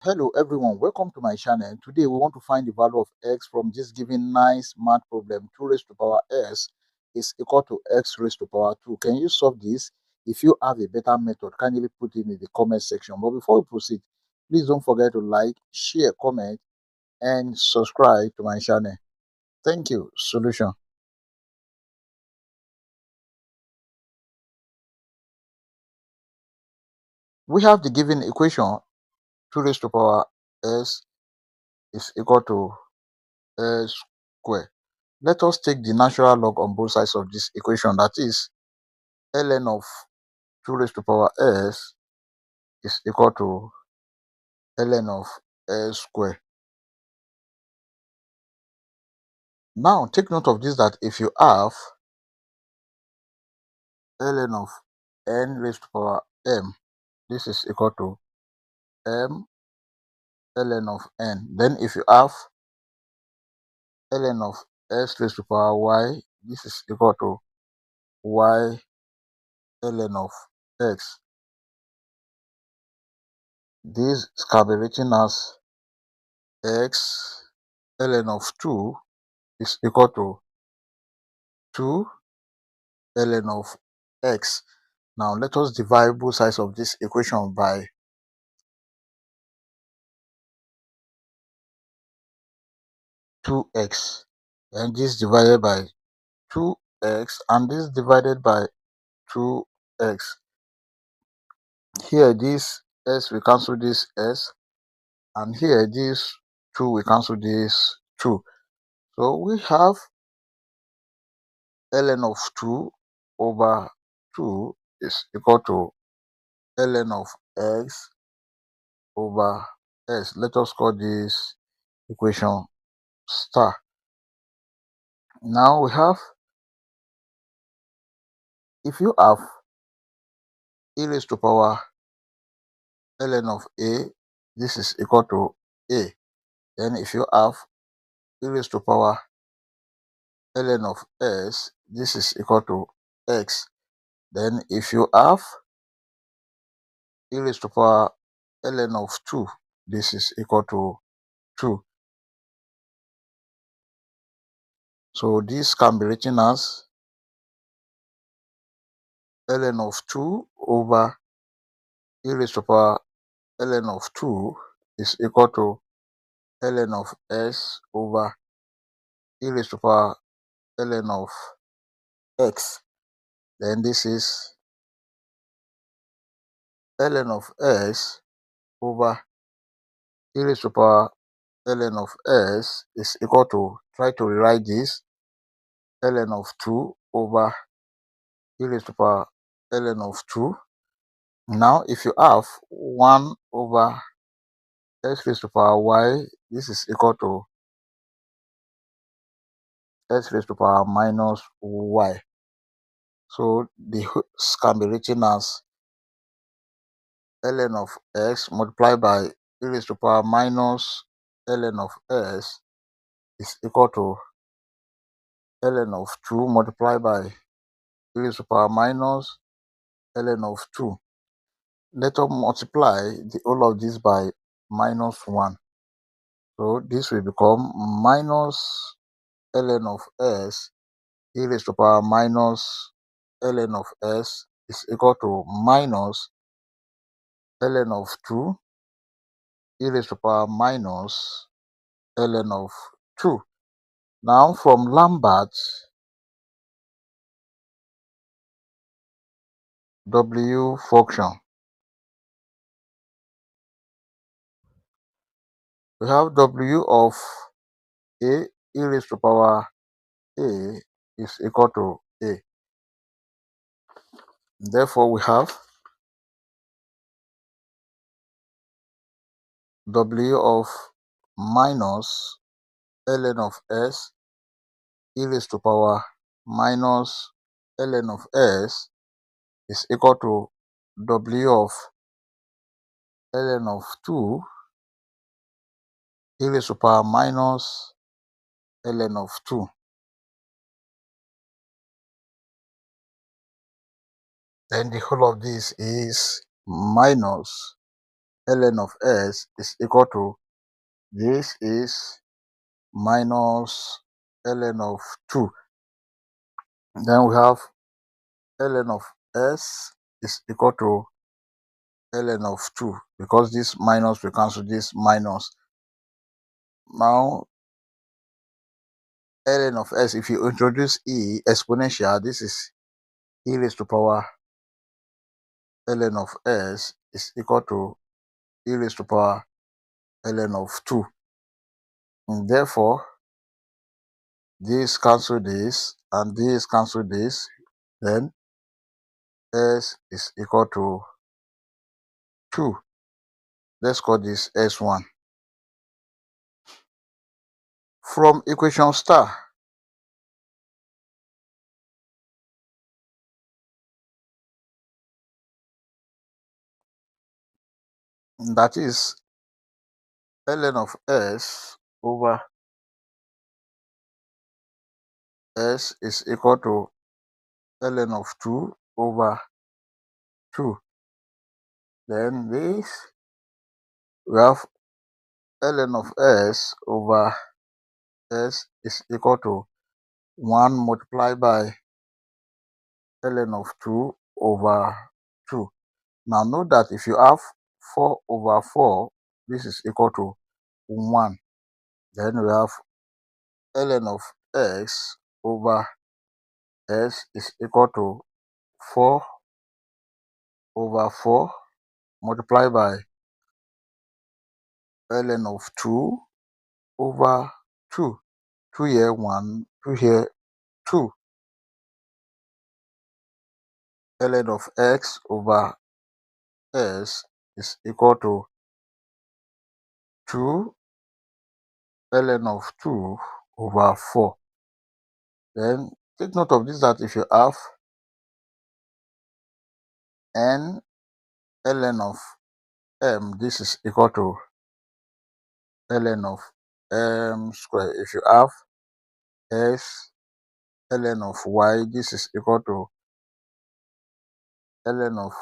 Hello everyone, welcome to my channel. Today we want to find the value of x from this given nice math problem. 2 raised to power s is equal to x raised to power 2. Can you solve this? If you have a better method, kindly put it in the comment section. But before we proceed, please don't forget to like, share, comment, and subscribe to my channel. Thank you. Solution. We have the given equation 2 raised to power s is equal to s squared. Let us take the natural log on both sides of this equation, that is ln of 2 raised to power s is equal to ln of s squared. Now take note of this, that if you have ln of n raised to power m, this is equal to m ln of n. Then if you have ln of s raised to power y, this is equal to y ln of x. This can be written as x ln of 2 is equal to 2 ln of x. Now let us divide both sides of this equation by 2x, and this divided by 2x, and this divided by 2x. Here this s we cancel this s, and here this 2 we cancel this 2. So we have ln of 2 over 2 is equal to ln of x over s. Let us call this equation star. Now we have, if you have e raised to power ln of a, this is equal to a. Then if you have e raised to power ln of s, this is equal to x. Then if you have e raised to power ln of 2, this is equal to 2. So this can be written as ln of 2 over e raised to power ln of 2 is equal to ln of s over e raised to power ln of x. Then this is ln of s over e raised to power ln of s is equal to, try to rewrite this, ln of 2 over e raised to power ln of 2. Now if you have 1 over x raised to power y, this is equal to x raised to power minus y. So the can be written as ln of x multiplied by e raised to power minus ln of s is equal to ln of 2 multiplied by e raised to power minus ln of 2. Let us multiply the whole of this by minus 1. So this will become minus ln of s e raised to power minus ln of s is equal to minus ln of 2 e raised to power minus ln of 2. Now from Lambert W function, we have w of a e raised to power a is equal to a. Therefore we have w of minus ln of s e raised to power minus ln of s is equal to w of ln of 2 e raised to power minus ln of 2. Then the whole of this is minus ln of s is equal to this is minus ln of 2. Then we have ln of s is equal to ln of 2 because this minus will cancel this minus. Now ln of s, if you introduce e exponential, this is e raised to power ln of s is equal to e raised to power ln of 2. And therefore, this cancel this and this cancel this. Then s is equal to 2. Let's call this s1. From equation star, that is ln of s over s is equal to ln of 2 over 2. Then this, we have ln of s over s is equal to 1 multiplied by ln of 2 over 2. Now note that if you have 4 over 4, this is equal to 1. Then we have ln of x over s is equal to 4 over 4 multiplied by ln of 2 over 2. 2 here 1, 2 here 2. ln of x over s is equal to 2 ln of 2 over 4. Then take note of this, that if you have n ln of m, this is equal to ln of m square. If you have s ln of y, this is equal to ln of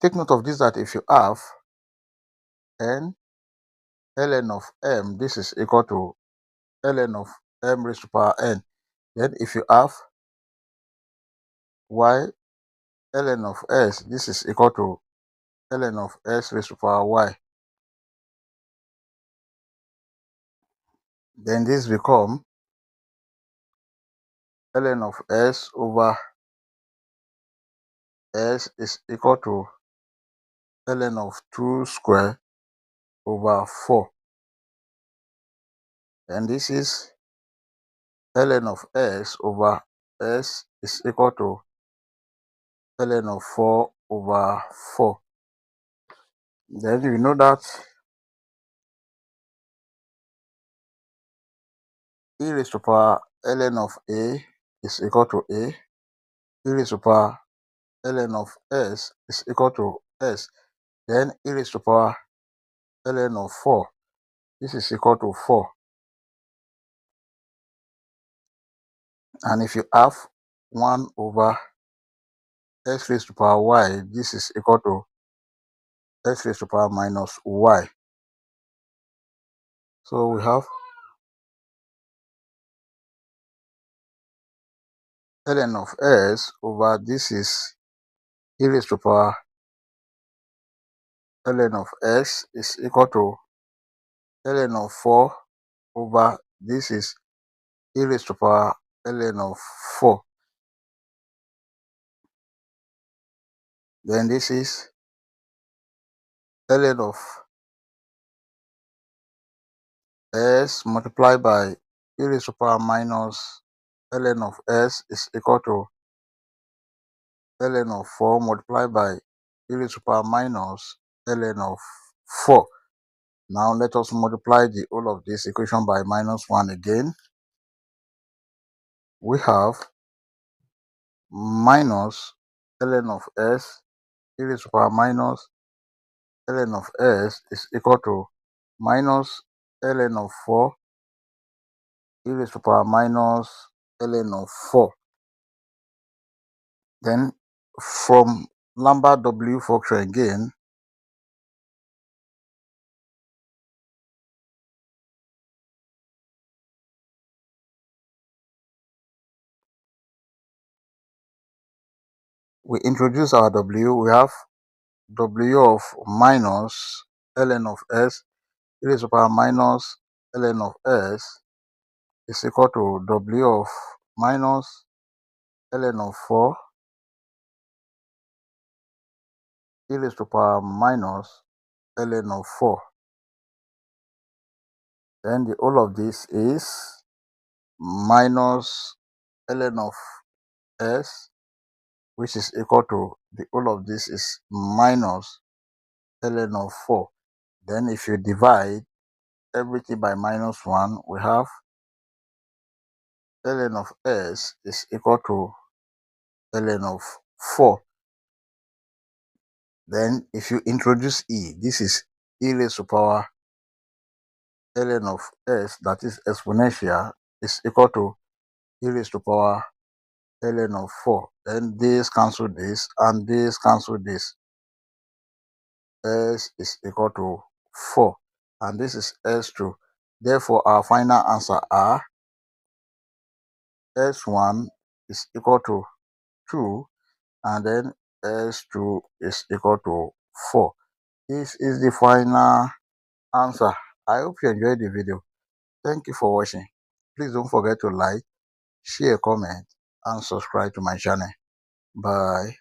take note of this, that if you have n ln of m, this is equal to ln of m raised to power n. Then if you have y ln of s, this is equal to ln of s raised to power y. Then this become ln of s over s is equal to ln of 2 square over 4. And this is ln of s over s is equal to ln of 4 over 4. Then we know that e raised to power ln of a is equal to a. E raised to power ln of s is equal to s. Then e raised to power ln of 4, this is equal to 4. And if you have 1 over s raised to power y, this is equal to s raised to power minus y. So we have ln of s over this is e raised to power ln of s is equal to ln of 4 over this is e raised to power ln of 4. Then this is ln of s multiplied by e raised to power minus ln of s is equal to ln of 4 multiplied by e raised to power minus ln of 4. Now let us multiply the whole of this equation by minus 1 again. We have minus ln of s e raised to power minus ln of s is equal to minus ln of 4 e raised to power minus ln of 4. Then from Lambert W function again, we introduce our W. We have W of minus ln of s e raised to the power minus ln of s is equal to W of minus ln of 4 e raised to the power minus ln of 4. Then the whole of this is minus ln of s, which is equal to the whole of this is minus ln of 4. Then if you divide everything by minus 1, we have ln of s is equal to ln of 4. Then if you introduce e, this is e raised to power ln of s, that is exponential, is equal to e raised to power ln of 4. Then this cancel this and this cancel this. S is equal to 4 and this is S2. Therefore, our final answer are S1 is equal to 2 and then S2 is equal to 4. This is the final answer. I hope you enjoyed the video. Thank you for watching. Please don't forget to like, share, comment and subscribe to my channel. Bye.